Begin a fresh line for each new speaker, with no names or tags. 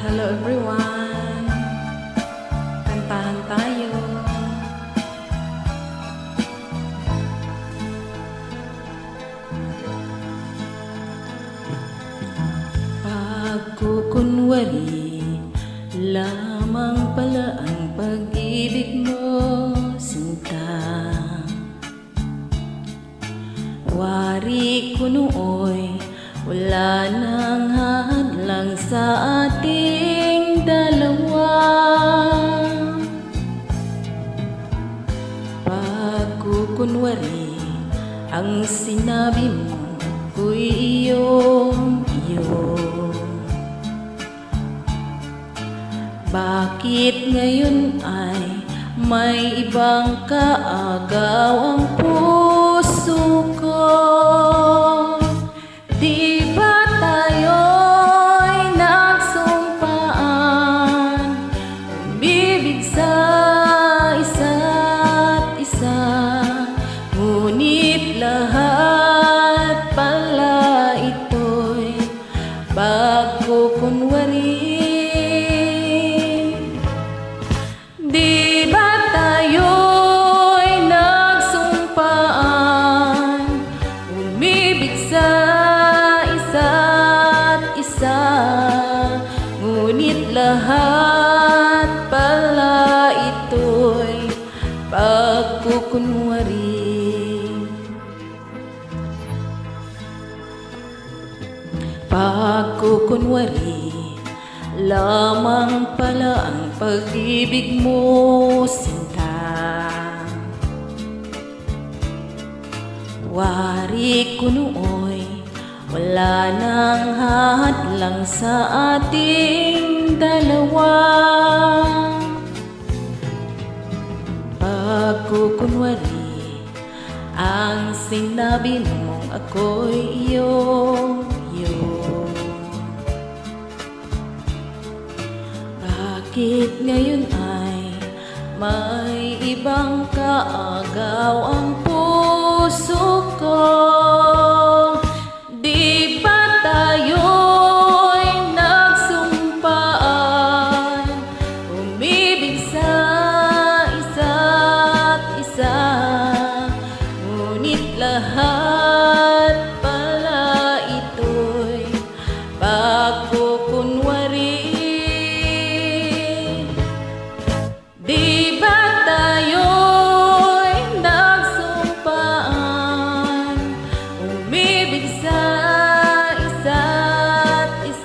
Hello everyone! Kantahan tayo. Pagkukunwari lamang pala ang pag-ibig mo, sinta. Wari ko nooy wala nang hadlang sa ating dalawa. Pagkukunwari ang sinabi mo ko'y iyong-iyo. Bakit ngayon ay may ibang kaagaw ang puso ko? Di ba tayo'y nagsumpaan umibig sa isa't isa? Ngunit lahat pala ito'y pagkukunwari. Di ba tayo'y nagsumpaan umibig sa isa't isa? Ngunit lahat pala ito'y pagkukunwari. Pagkukunwari lamang pala ang pag-ibig mo, sinta. Wari ko nooy wala nang hadlang sa ating dalawa. Pagkukunwari ang sinabi mong ako'y iyong-iyo. Bakit ngayon ay may ibang kaagaw ang puso ko? Di ba tayo'y nagsumpaan umibig sa isa't isa? Ngunit lahat pala ito'y pagkukunwari.